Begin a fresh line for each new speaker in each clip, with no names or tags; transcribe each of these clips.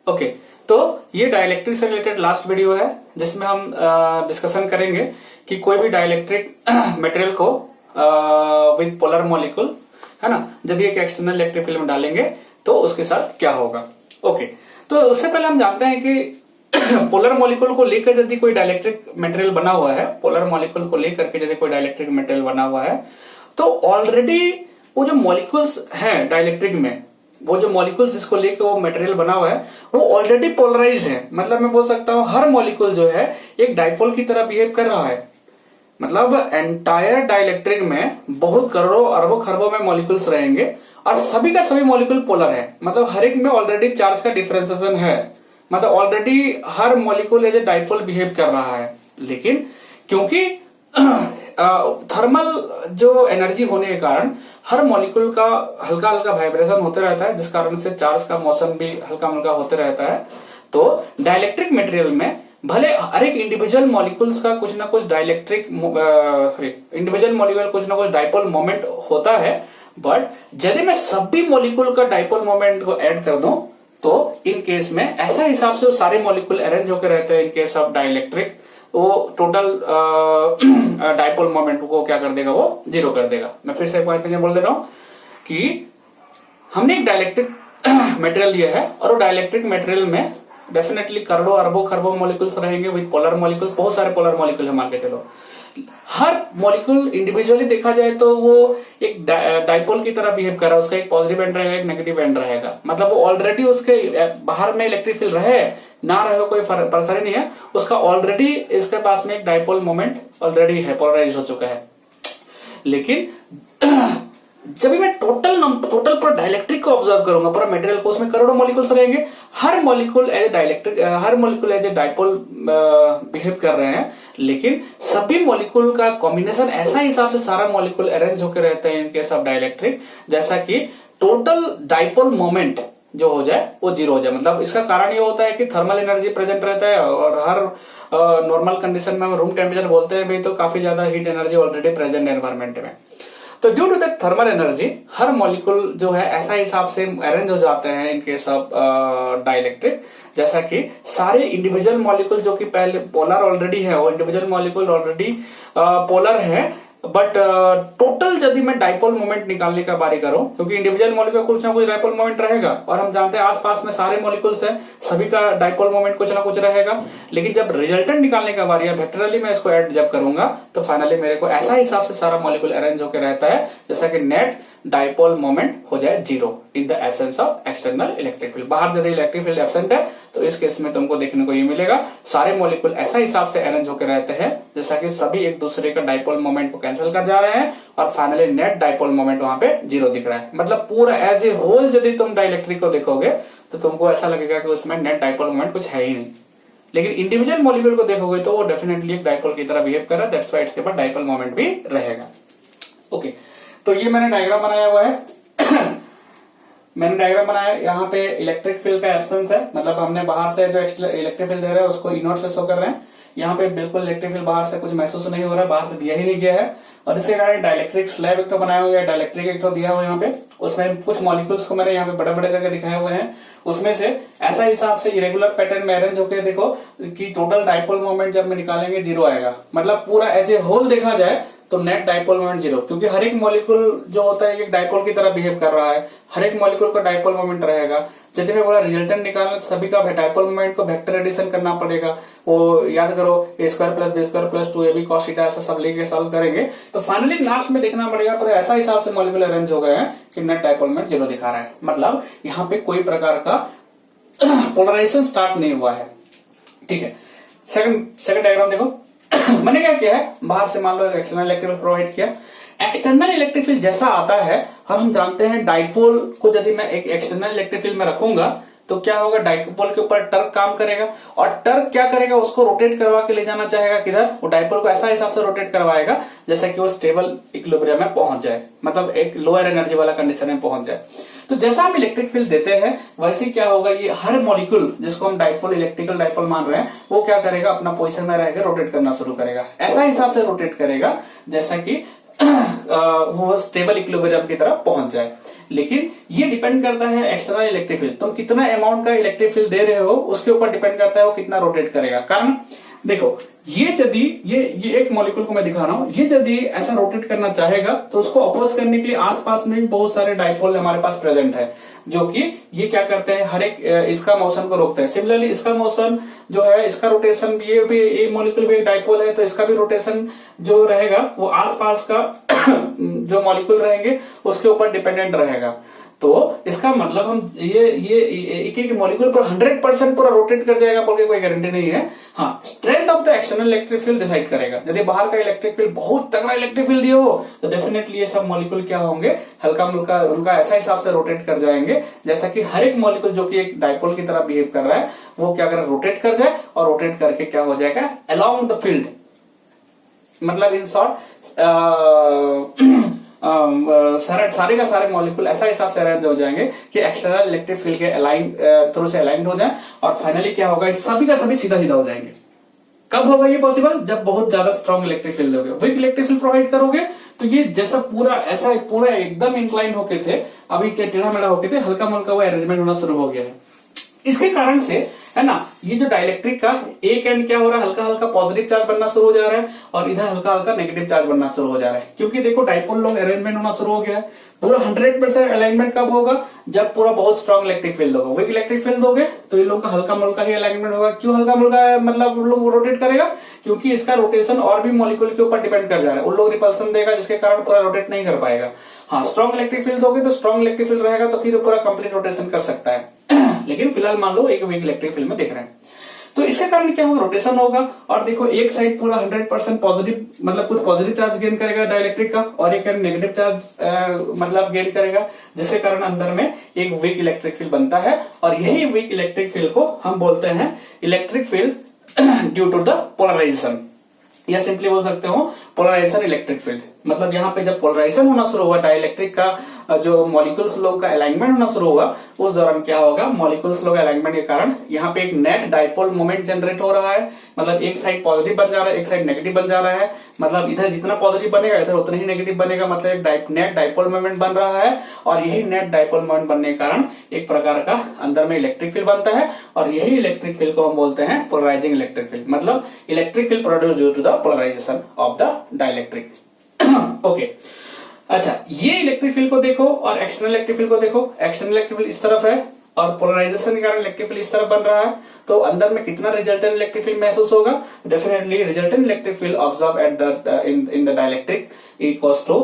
Okay, तो ये dielectric से रिलेटेड लास्ट वीडियो है जिसमें हम डिस्कशन करेंगे कि कोई भी डाइलेक्ट्रिक मटेरियल को विद पोलर मॉलिक्यूल, है ना, यदि एक एक्सटर्नल इलेक्ट्रिक फील्ड में डालेंगे तो उसके साथ क्या होगा। ओके, तो उससे पहले हम जानते हैं कि पोलर मॉलिक्यूल को लेकर यदि कोई डाइलेक्ट्रिक मटेरियल बना हुआ है, पोलर मॉलिक्यूल को लेकर के यदि कोई डाइलेक्ट्रिक मटेरियल बना हुआ है, तो ऑलरेडी वो जो मॉलिक्यूल्स हैं डाइलेक्ट्रिक में, वो जो मॉलिक्यूल्स जिसको लेकर वो मटेरियल बना हुआ है वो ऑलरेडी पोलराइज्ड है। मतलब मैं बोल सकता हूं हर मॉलिक्यूल जो है एक डाइपोल की तरह बिहेव कर रहा है। मतलब एंटायर डाइलेक्ट्रिक में बहुत करोड़ों अरबों खरबों में मॉलिक्यूल्स रहेंगे और सभी का सभी मॉलिक्यूल पोलर है। मतलब हर एक में ऑलरेडी चार्ज का डिफरेंशिएशन है। मतलब ऑलरेडी हर molecule as a dipole behave कर रहा है। लेकिन क्योंकि थर्मल जो एनर्जी होने के कारण हर मॉलिक्यूल का हल्का हल्का वाइब्रेशन होते रहता है, जिस कारण से चार्ज का मोशन भी हल्का हल्का होते रहता है। तो डाइलेक्ट्रिक मटेरियल में भले हर एक इंडिविजुअल मॉलिक्यूल्स का कुछ ना कुछ इंडिविजुअल मॉलिक्यूल कुछ ना कुछ डाइपोल मोमेंट होता है, बट यदि मैं सभी मॉलिक्यूल का डाइपोल मोमेंट को ऐड कर दूं तो इन केस में ऐसा हिसाब से सारे मॉलिक्यूल अरेंज होकर रहते हैं। इन केस ऑफ डाइलेक्ट्रिक वो टोटल डाइपोल मोमेंट को क्या कर देगा, वो जीरो कर देगा। मैं फिर से एक बार बोल दे रहा हूं कि हमने एक डाइलेक्ट्रिक मटेरियल लिया है और वो डाइलेक्ट्रिक मटेरियल में डेफिनेटली करोड़ों अरबों खरबों मॉलिक्यूल्स रहेंगे विद पोलर मॉलिक्यूल्स। बहुत सारे पोलर मॉलिक्यूल है मान के चलो। हर मॉलिक्यूल इंडिविजुअली देखा जाए तो वो एक डाइपोल की तरह बिहेव कर रहा है। उसका एक पॉजिटिव एंड रहेगा, एक नेगेटिव एंड रहेगा। मतलब वो ऑलरेडी उसके बाहर में इलेक्ट्रिक फील्ड रहे ना रहे कोई परेशानी नहीं है, उसका ऑलरेडी इसके पास में एक डाइपोल मोमेंट ऑलरेडी है, पोलराइज हो चुका है। लेकिन जब मैं टोटल पर डाइलेक्ट्रिक को ऑब्जर्व करूंगा, पूरा मटेरियल को, उसमें करोड़ों मॉलिक्यूल्स रहेंगे। हर मॉलिक्यूल एज डाइलेक्ट्रिक, हर molecule as a dipole behave कर रहे हैं। लेकिन सभी मॉलिक्यूल का कॉम्बिनेशन ऐसा हिसाब से सारा मॉलिक्यूल अरेंज होकर रहते हैं इन केस ऑफ डाइलेक्ट्रिक, जैसा कि टोटल डाइपोल मोमेंट जो हो जाए वो जीरो हो जाए। मतलब इसका कारण ये होता है कि थर्मल एनर्जी प्रेजेंट रहता है और हर नॉर्मल कंडीशन में रूम टेम्परेचर बोलते हैं भाई, तो काफी ज्यादा हीट एनर्जी ऑलरेडी प्रेजेंट है एनवायरमेंट में। तो due to that thermal energy हर मॉलिक्यूल जो है ऐसा हिसाब से अरेंज हो जाते हैं इन केस ऑफ डाइलेक्ट्रिक, जैसा कि सारे इंडिविजुअल मॉलिक्यूल जो कि पहले पोलर ऑलरेडी है, वो इंडिविजुअल मॉलिक्यूल ऑलरेडी पोलर है। बट टोटल यदि मैं डाइपोल मोमेंट निकालने का बारी करूं, क्योंकि इंडिविजुअल मॉलिक्यूल कुछ ना कुछ डाइपोल मोमेंट रहेगा और हम जानते हैं आसपास में सारे मॉलिक्यूल्स हैं, सभी का डाइपोल मोमेंट कुछ ना कुछ रहेगा। लेकिन जब रिजल्टेंट निकालने का बारी है, वेक्टरली मैं इसको ऐड जब करूंगा तो फाइनली मेरे को ऐसा हिसाब से सारा मॉलिक्यूल अरेंज होकर रहता है जैसा कि नेट डाइपोल मोमेंट हो जाए zero in the absence of external electric field. बाहर यदि इलेक्ट्रिक फील्ड एब्सेंट है तो इस केस में तुमको देखने को ये मिलेगा, सारे मॉलिक्यूल ऐसा हिसाब से अरेंज होकर रहते हैं जैसा कि सभी एक दूसरे का डाइपोल मोमेंट को कैंसिल कर जा रहे हैं और फाइनली नेट डाइपोल मोमेंट वहां पे जीरो दिख रहा है। मतलब पूरा एज ए होल यदि तुम डाइलेक्ट्रिक को देखोगे तो तुमको ऐसा लगेगा कि उसमें नेट डाइपोल मोमेंट कुछ है ही नहीं। लेकिन इंडिविजुअल मॉलिक्यूल को देखोगे तो वो डेफिनेटली एक डाइपोल की तरह बिहेव कर रहा है, दैट्स व्हाई इसके बाद डाइपोल मोमेंट भी रहेगा। ओके, तो ये मैंने डायग्राम बनाया हुआ है। मैंने डायग्राम बनाया, यहाँ पे इलेक्ट्रिक फील्ड का एब्सेंस है। मतलब हमने बाहर से जो इलेक्ट्रिक फील्ड दे रहे हैं उसको इनोड से शो कर रहे हैं। यहाँ पे बिल्कुल इलेक्ट्रिक फील्ड बाहर से कुछ महसूस नहीं हो रहा है, बाहर से दिया ही नहीं गया है। और इसके कारण डाइलेक्ट्रिक स्लैब एक तो बनाया हुआ है, डाइलेक्ट्रिक एक तो दिया हुआ है यहाँ पे। उसमें कुछ मॉलिक्यूल्स को मैंने यहाँ पे बड़े बड़े करके दिखाए हुए हैं। उसमें से ऐसा हिसाब से इरेगुलर पैटर्न में अरेंज होकर देखो कि टोटल डाइपोल मोमेंट जब मैं निकालेंगे जीरो आएगा। मतलब पूरा एज ए होल देखा जाए तो नेट डाइपोल मोमेंट जीरो, क्योंकि हर एक मॉलिक्यूल जो होता है एक डाइपोल की तरह बिहेव कर रहा है। हर एक मॉलिक्यूल का डाइपोल मोमेंट रहेगा। यदि मैं बोला रिजल्टेंट निकालना सभी का डाइपोल मोमेंट को वेक्टर एडिशन करना पड़ेगा। वो याद करो a square plus b square plus 2ab cos theta ऐसा सब लेके सॉल्व करेंगे तो फाइनली लास्ट में देखना पड़ेगा पर ऐसा हिसाब से मॉलिक्यूल अरेंज हो गए हैं कि नेट डाइपोल मोमेंट जीरो दिखा रहा है। मतलब यहाँ पे कोई प्रकार का पोलराइजेशन स्टार्ट नहीं हुआ है। ठीक है, सेकंड डायग्राम देखो। मैंने क्या किया है, बाहर से मान लो एक्सटर्नल इलेक्ट्रिक फील्ड प्रोवाइड किया। एक्सटर्नल इलेक्ट्रिक फील्ड जैसा आता है हम जानते हैं डाइपोल को यदि मैं एक एक्सटर्नल इलेक्ट्रिक फील्ड में रखूंगा तो क्या होगा, डाइपोल के ऊपर टर्क काम करेगा और टर्क क्या करेगा, उसको रोटेट करवा के ले जाना चाहेगा किधर, वो डाइपोल को ऐसा हिसाब से रोटेट करवाएगा जैसा कि वो स्टेबल इक्विलिब्रियम में पहुंच जाए, मतलब एक लोअर एनर्जी वाला कंडीशन में पहुंच जाए। तो जैसा हम इलेक्ट्रिक फील्ड देते हैं वैसे क्या होगा, ये हर मॉलिक्यूल जिसको हम डाइपोल इलेक्ट्रिकल डाइपोल मान रहे हैं वो क्या करेगा, अपना पोजीशन में रहकर रोटेट करना शुरू करेगा। ऐसा हिसाब से रोटेट करेगा जैसा कि वो स्टेबल इक्विलिब्रियम की तरफ पहुंच जाए। लेकिन ये डिपेंड करता है एक्सटर्नल इलेक्ट्रिक फील्ड, तुम कितना अमाउंट का इलेक्ट्रिक फील्ड दे रहे हो उसके ऊपर डिपेंड करता है वो कितना रोटेट करेगा। कारण देखो, ये यदि ये एक मॉलिक्यूल को मैं दिखा रहा हूं, ये यदि ऐसा रोटेट करना चाहेगा तो उसको अपोज करने के लिए आसपास में भी बहुत सारे डाइपोल हमारे पास प्रेजेंट है, जो कि ये क्या करते हैं, हर एक इसका मोशन को रोकते हैं। सिमिलरली इसका मोशन जो है, इसका रोटेशन, ये मॉलिक्यूल भी एक डाइपोल है, तो इसका भी रोटेशन जो रहेगा वो आसपास का जो मॉलिक्यूल रहेंगे उसके ऊपर डिपेंडेंट रहेगा। तो इसका मतलब हम ये एक एक मॉलिक्यूल पर 100% पूरा रोटेट कर जाएगा बोल के कोई गारंटी नहीं है। हाँ, strength of the external electric field decide करेगा। यदि बाहर का इलेक्ट्रिक फील्ड बहुत तगड़ा इलेक्ट्रिक फील्ड दिया हो तो डेफिनेटली ये सब मॉलिक्यूल क्या होंगे, हल्का मुल्का उनका ऐसा हिसाब से रोटेट कर जाएंगे जैसा कि हर एक मॉलिक्यूल जो कि एक डाइपोल की तरह बिहेव कर रहा है वो क्या कर रोटेट कर जाए, और रोटेट करके क्या हो जाएगा अलोंग द फील्ड, मतलब इन शॉर्ट सारे का सारे मॉलिक्यूल ऐसा हिसाब से अरेंज हो जाएंगे कि एक्सटर्नल इलेक्ट्रिक फील्ड के थ्रू से अलाइन हो जाए, और फाइनली क्या होगा, सभी का सभी सीधा सीधा हो जाएंगे। कब होगा ये पॉसिबल, जब बहुत ज्यादा स्ट्रॉन्ग इलेक्ट्रिक फील्ड दोगे, वीक इलेक्ट्रिक फील्ड प्रोवाइड करोगे तो ये जैसा पूरा एकदम इंक्लाइन होके थे, अभी क्या टेढ़ा मेढ़ा होके थे, हल्का मुल्का वो अरेंजमेंट होना शुरू हो गया है। इसके कारण से है ना, ये जो डाइलेक्ट्रिक का एक एंड क्या हो रहा है, हल्का हल्का पॉजिटिव चार्ज बनना शुरू हो जा रहा है, और इधर हल्का हल्का नेगेटिव चार्ज बनना शुरू हो जा रहा है, क्योंकि देखो डाइपोल लोग अरेंजमेंट होना शुरू हो गया है। पूरा 100% अलाइनमेंट कब होगा, जब पूरा बहुत स्ट्रॉन्ग इलेक्ट्रिक फील्ड होगा। वीक इलेक्ट्रिक फील्ड दोगे तो ये लोग का हल्का मुल्का ही अलाइनमेंट होगा। क्यों हल्का मुल्का, मतलब लोग रोटेट करेगा क्योंकि इसका रोटेशन और भी मॉलिक्यूल के ऊपर डिपेंड कर जा रहा है, उन लोग रिपल्सन देगा जिसके कारण पूरा रोटेट नहीं कर पाएगा। हाँ, स्ट्रॉन्ग इलेक्ट्रिक फील्ड दोगे तो स्ट्रॉन्ग इलेक्ट्रिक फील्ड रहेगा तो फिर पूरा कंप्लीट रोटेशन कर सकता है लेकिन फिलहाल मान लो एक वीक इलेक्ट्रिक फील्ड में देख रहे हैं, तो इसके कारण क्या होगा, रोटेशन होगा। और देखो एक साइड पूरा 100% पॉजिटिव, मतलब कुछ पॉजिटिव चार्ज गेन करेगा डाइलेक्ट्रिक का, और एक नेगेटिव चार्ज मतलब गेन करेगा, जिसके कारण अंदर में एक वीक इलेक्ट्रिक फील्ड बनता है। और यही वीक इलेक्ट्रिक फील्ड को हम बोलते हैं electric field due to the polarization, या सिंपली बोल सकते हो पोलराइजेशन इलेक्ट्रिक फील्ड। मतलब यहाँ पे जब पोलराइजेशन होना शुरू हुआ, डाइलेक्ट्रिक का जो मॉलिक्यूल्स लोग का अलाइनमेंट होना शुरू हुआ, उस दौरान क्या होगा, मॉलिक्यूल्स लोग अलाइनमेंट के कारण यहाँ पे एक नेट डाइपोल मोमेंट जनरेट हो रहा है। मतलब एक साइड पॉजिटिव बन जा रहा है, एक साइड नेगेटिव बन जा रहा है। मतलब इधर जितना पॉजिटिव बनेगा इधर उतना ही नेगेटिव बनेगा, मतलब एक नेट डाइपोल मोमेंट बन रहा है। और यही नेट डाइपोल मोमेंट बनने के कारण एक प्रकार का अंदर में इलेक्ट्रिक फील्ड बनता है, और यही इलेक्ट्रिक फील्ड को हम बोलते हैं पोलराइजिंग इलेक्ट्रिक फील्ड। मतलब electric field produce due to the polarization of the dielectric. Okay, अच्छा, ये इलेक्ट्रिक फील्ड को देखो और एक्सटर्नल इलेक्ट्रिक फील्ड को देखो। एक्सटर्नल इलेक्ट्रिक फील्ड इस तरफ है और पोलराइजेशन के कारण इलेक्ट्रिक फील्ड इस तरफ बन रहा है, तो अंदर में कितना रिजल्टेंट इलेक्ट्रिक फील्ड महसूस होगा, definitely resultant electric field observe at the in the dielectric equals to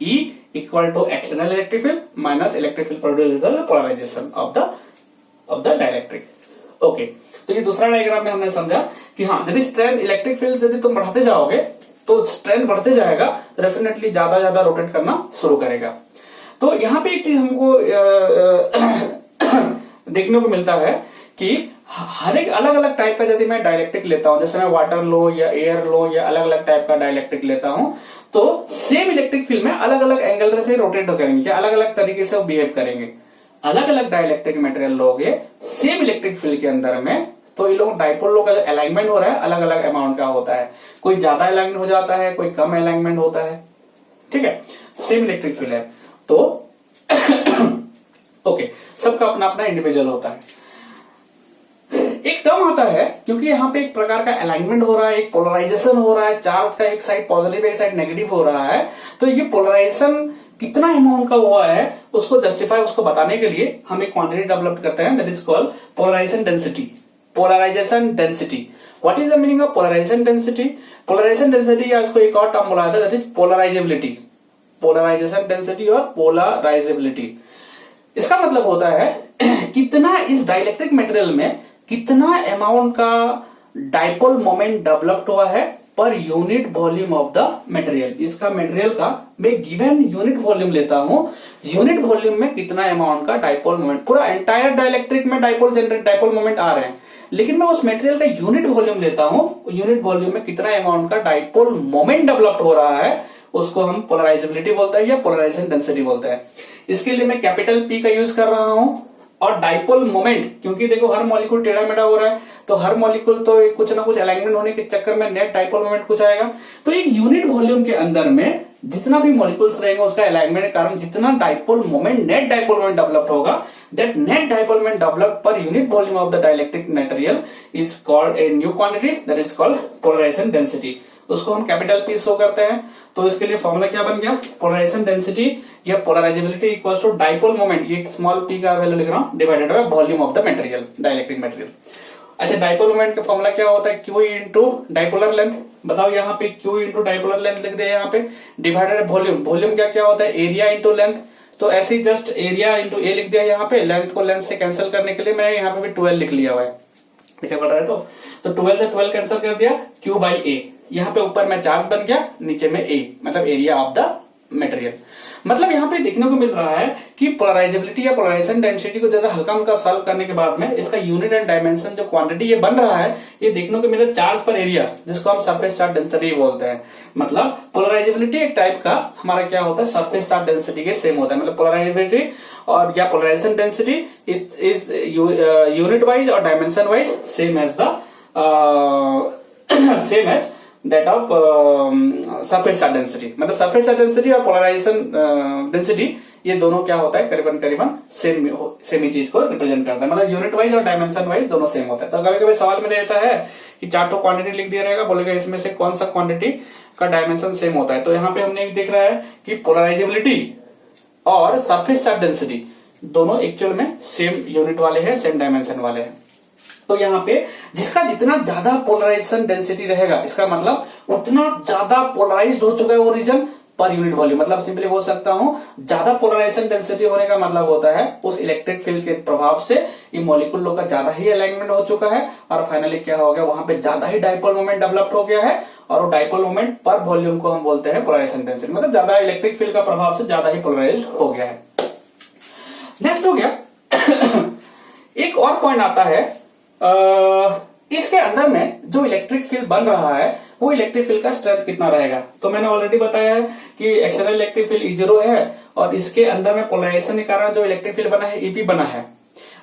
E equal to external electric field minus electric field produced by the polarization of the dielectric. Okay, तो ये दूसरा diagram में हमने समझा कि हाँ, यदि स्ट्रेंथ इलेक्ट्रिक फील्ड यदि तुम बढ़ाते जाओगे तो स्ट्रेंथ बढ़ते जाएगा, डेफिनेटली ज्यादा ज्यादा रोटेट करना शुरू करेगा। तो यहाँ पे एक चीज हमको देखने को मिलता है कि हर एक अलग अलग टाइप का यदि मैं डाइलेक्ट्रिक लेता हूं, जैसे मैं वाटर लो या एयर लो या अलग अलग टाइप का डाइलेक्ट्रिक लेता हूं, तो सेम इलेक्ट्रिक फील्ड में अलग अलग एंगल से रोटेट करेंगे, अलग अलग तरीके से बिहेव करेंगे। अलग अलग डाइलेक्ट्रिक मटेरियल लोगे सेम इलेक्ट्रिक फील्ड के अंदर में, तो ये लोग डाइपोल लोग का जो अलाइनमेंट हो रहा है अलग अलग अमाउंट का होता है, कोई ज्यादा अलाइनमेंट हो जाता है, कोई कम अलाइनमेंट होता है। ठीक है, सेम इलेक्ट्रिक फील्ड है तो ओके, सबका अपना अपना इंडिविजुअल होता है। एक टर्म आता है क्योंकि यहाँ पे एक प्रकार का अलाइनमेंट हो रहा है, एक पोलराइजेशन हो रहा है, चार्ज का एक साइड पॉजिटिव एक साइड नेगेटिव हो रहा है, तो ये पोलराइजेशन कितना अमाउंट का हुआ है उसको जस्टिफाई, उसको बताने के लिए हम एक क्वांटिटी डेवलप करते हैं, that is called polarization density. Polarization density, what is the meaning of polarization density? Polarization density या इसको एक और टर्म बोला जाता है, that is polarizability. Polarization density और पोलराइजेबिलिटी, इसका मतलब होता है कितना इस डाइलेक्ट्रिक मटेरियल में कितना अमाउंट का डाइपोल मोमेंट डेवलप्ड हुआ है पर unit volume of the material. इसका मटेरियल का मैं गिवन यूनिट वॉल्यूम लेता हूं, यूनिट वॉल्यूम में कितना अमाउंट का डाइपोल मोमेंट, पूरा एंटायर डाइलेक्ट्रिक में डाइपोल मोमेंट आ रहे हैं, लेकिन मैं उस मटेरियल का यूनिट वॉल्यूम लेता हूं, यूनिट वॉल्यूम में कितना अमाउंट का डाइपोल मोमेंट डेवलप्ड हो रहा है, उसको हम पोलराइजेबिलिटी बोलते हैं या पोलराइजेशन डेंसिटी बोलते हैं। इसके लिए मैं कैपिटल P का यूज कर रहा हूं, और डाइपोल मोमेंट, क्योंकि देखो हर मॉलिक्यूल टेढ़ा मेढ़ा हो रहा है, तो हर मॉलिक्यूल तो कुछ ना कुछ अलाइनमेंट होने के चक्कर में नेट डाइपोल मोमेंट कुछ आएगा। तो एक यूनिट वॉल्यूम के अंदर में जितना भी मॉलिक्यूल्स रहेंगे उसका अलाइनमेंट के कारण जितना dipole moment, net dipole moment develop होगा, that net dipole moment develop per unit volume of the dielectric material is called a new quantity, that is called polarization density. उसको हम कैपिटल पी शो करते हैं। तो इसके लिए formula क्या बन गया, पोलराइजेशन डेंसिटी या polarizability equals to dipole moment, ये स्मॉल पी का वैल्यू लिख रहा हूं, divided by volume of the material, dielectric material. अच्छा, डाइपोल मोमेंट का फॉर्मूला क्या होता है, क्यू इंटू डाइपोलर लेंथ। बताओ यहाँ पे क्यू इंटू डाइपोलर लेंथ लिख दिया यहाँ पे, डिवाइडेड वॉल्यूम। वॉल्यूम क्या क्या होता है, एरिया इंटू लेंथ। तो ऐसे ही जस्ट एरिया इंटू ए लिख दिया यहाँ पे, लेंथ को लेंथ से कैंसिल करने के लिए मैंने यहाँ पे भी 12 लिख लिया हुआ है, दिखाई पड़ रहा है। तो 12 से 12 कैंसिल कर दिया, क्यू बाई ए। यहाँ पे ऊपर में चार्ज बन गया, नीचे में ए, मतलब एरिया ऑफ द मटेरियल। मतलब यहाँ पे देखने को मिल रहा है कि पोलराइजेबिलिटी या पोलराइजेशन डेंसिटी को ज्यादा हल्का मुल्का सॉल्व करने के बाद में इसका यूनिट एंड डायमेंशन जो क्वांटिटी ये बन रहा है, ये देखने को मिला चार्ज पर एरिया, जिसको हम सरफेस चार्ज डेंसिटी बोलते हैं। मतलब पोलराइजेबिलिटी एक टाइप का हमारा क्या होता है, सरफेस चार्ज डेंसिटी के सेम होता है। मतलब पोलराइजेबिलिटी और या polarization density is unit wise और dimension wise same as the same as that of surface charge density. मतलब सरफेस चार्ज डेंसिटी और पोलराइजेशन डेंसिटी ये दोनों क्या होता है, करीबन करीबन सेम ही चीज को रिप्रेजेंट करता है। मतलब यूनिट वाइज और डायमेंशन वाइज दोनों सेम होता है। तो कभी कभी सवाल में रहता है कि 4 क्वांटिटी लिख दिया रहेगा, बोलेगा इसमें से कौन सा क्वांटिटी का डायमेंशन सेम होता है। तो यहाँ पे हमने देख रहा है कि पोलराइजेबिलिटी और सरफेस चार्ज डेंसिटी दोनों एक्चुअल में सेम यूनिट वाले हैं, सेम डायमेंशन वाले हैं। तो यहाँ पे जिसका जितना ज्यादा पोलराइजेशन डेंसिटी रहेगा, इसका मतलब उतना ज्यादा पोलराइज्ड हो चुका है वो रीजन पर यूनिट वॉल्यूम। मतलब सिंपली बोल सकता हूं, ज्यादा पोलराइजेशन डेंसिटी होने का मतलब होता है उस इलेक्ट्रिक फील्ड के प्रभाव से ये मॉलिक्यूल लोग का ज्यादा ही अलाइनमेंट हो चुका है, और फाइनली क्या हो गया, वहां पे ज्यादा ही डाइपोल मोमेंट डेवलप्ड हो गया है, और वो डाइपोल मोमेंट पर वॉल्यूम को हम बोलते हैं पोलराइजेशन डेंसिटी। मतलब ज्यादा इलेक्ट्रिक फील्ड का प्रभाव से ज्यादा ही पोलराइज हो गया है। नेक्स्ट हो गया एक और पॉइंट आता है, इसके अंदर में जो इलेक्ट्रिक फील्ड बन रहा है वो इलेक्ट्रिक फील्ड का स्ट्रेंथ कितना रहेगा। तो मैंने ऑलरेडी बताया है कि एक्सटर्नल इलेक्ट्रिक फील्ड E0 है, और इसके अंदर में पोलराइजेशन के कारण जो इलेक्ट्रिक फील्ड बना है EP बना है।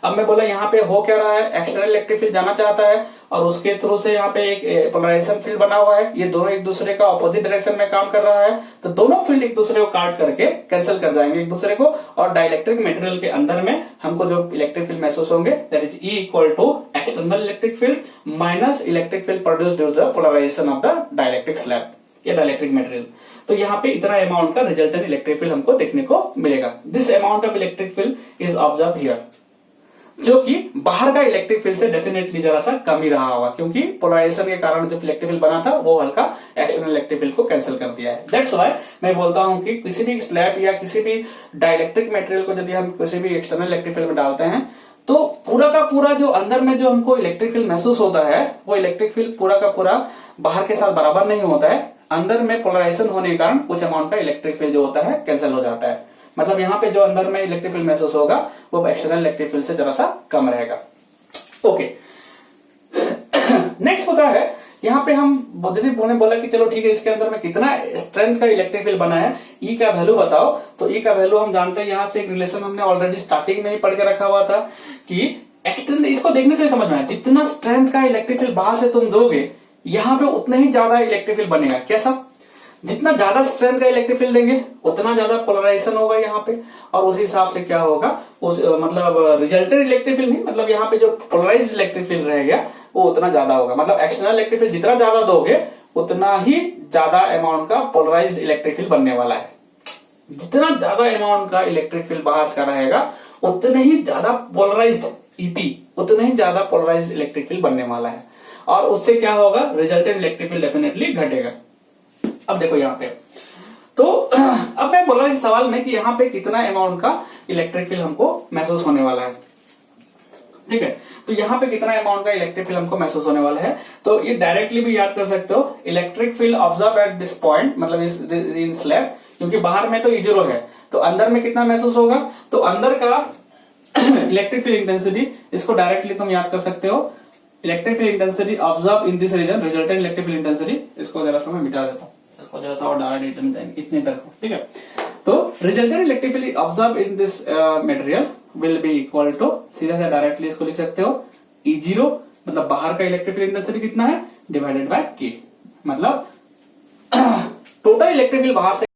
अब मैं बोला यहाँ पे हो क्या रहा है, एक्सटर्नल इलेक्ट्रिक फील्ड जाना चाहता है और उसके थ्रू से यहाँ पे एक पोलराइजेशन फील्ड बना हुआ है। ये दोनों एक दूसरे का ऑपोजिट डायरेक्शन में काम कर रहा है, तो दोनों फील्ड एक दूसरे को काट करके कैंसिल कर जाएंगे एक दूसरे को, और डाइलेक्ट्रिक मटेरियल के अंदर में हमको जो इलेक्ट्रिक फील्ड महसूस होंगे, that is E equal to external electric field minus electric field produced due to the polarization of the dielectric slab या डाइलेक्ट्रिक मटेरियल। तो यहाँ पे इतना अमाउंट का रिजल्टेंट इलेक्ट्रिक फील्ड हमको देखने को मिलेगा। This amount of electric field is observe here, जो कि बाहर का इलेक्ट्रिक फील्ड से डेफिनेटली जरा सा कम ही रहा होगा, क्योंकि पोलराइजेशन के कारण जो इलेक्ट्रिक फील्ड बना था वो हल्का एक्सटर्नल इलेक्ट्रिक फील्ड को कैंसिल कर दिया है। दैट्स व्हाई मैं बोलता हूं कि किसी भी स्लैब या किसी भी डाइलेक्ट्रिक मटेरियल को यदि हम किसी भी एक्सटर्नल इलेक्ट्रिक फील्ड में डालते हैं, तो पूरा का पूरा जो अंदर में जो हमको इलेक्ट्रिक फील्ड महसूस होता है, वो इलेक्ट्रिक फील्ड पूरा का पूरा बाहर के साथ बराबर नहीं होता है। अंदर में पोलराइजेशन होने के कारण कुछ अमाउंट का इलेक्ट्रिक फील्ड जो होता है कैंसिल हो जाता है। मतलब यहाँ पे जो अंदर में इलेक्ट्रिक फील्ड महसूस होगा वो एक्सटर्नल इलेक्ट्रिक फील्ड से जरा सा कम रहेगा। ओके, नेक्स्ट होता है यहाँ पे हम ने बोला कि चलो ठीक है, इसके अंदर में कितना स्ट्रेंथ का इलेक्ट्रिक फील्ड बना है, ई का वैल्यू बताओ। तो ई का वैल्यू हम जानते हैं, यहाँ से एक रिलेशन हमने ऑलरेडी स्टार्टिंग में ही पढ़ के रखा हुआ था कि एक्सटर्नल, इसको देखने से समझ में आया, जितना स्ट्रेंथ का इलेक्ट्रिक फील्ड बाहर से तुम दोगे यहाँ पे उतना ही ज्यादा इलेक्ट्रिक फील्ड बनेगा। कैसा, जितना ज्यादा स्ट्रेंथ का इलेक्ट्रिक फील्ड देंगे उतना ज्यादा पोलराइजेशन होगा यहाँ पे, और उस हिसाब से क्या होगा, उस मतलब रिजल्टेंट इलेक्ट्रिक फील्ड नहीं, मतलब यहाँ पे जो पोलराइज्ड इलेक्ट्रिक फील्ड रहेगा वो उतना ज्यादा होगा। मतलब एक्सटर्नल इलेक्ट्रिक फील्ड जितना ज्यादा दोगे उतना ही ज्यादा अमाउंट का पोलराइज्ड इलेक्ट्रिक फील्ड बनने वाला है। जितना ज्यादा अमाउंट का इलेक्ट्रिक फील्ड बाहर का रहेगा उतने ही ज्यादा पोलराइज्ड EP, उतने ही ज्यादा पोलराइज्ड इलेक्ट्रिक फील्ड बनने वाला है, और उससे क्या होगा, रिजल्टेंट इलेक्ट्रिक फील्ड डेफिनेटली घटेगा। अब देखो यहाँ पे, तो अब मैं बोल रहा हूं सवाल में कि यहाँ पे कितना अमाउंट का इलेक्ट्रिक फील्ड हमको महसूस होने वाला है। ठीक है, तो यहाँ पे कितना अमाउंट का इलेक्ट्रिक फील्ड हमको महसूस होने वाला है, तो ये डायरेक्टली भी याद कर सकते हो, electric field observe at this point, मतलब इन स्लैब, क्योंकि बाहर में तो E0 है, तो अंदर में कितना महसूस होगा, तो अंदर का इलेक्ट्रिक फील्ड इंटेंसिटी, इसको डायरेक्टली तुम याद कर सकते हो, electric field intensity observe in this region, resultant electric field intensity. इसको जरा सा मैं मिटा देता हूँ, इसको जरा सा और डायरेक्ट इतने तक, ठीक है। तो resultant electric field observe in this material will be equal to, सीधा से डायरेक्टली इसको लिख सकते हो, E0 मतलब बाहर का इलेक्ट्रिक फील्ड इंटेंसिटी कितना है, डिवाइडेड बाय K, मतलब टोटल इलेक्ट्रिक फील्ड बाहर से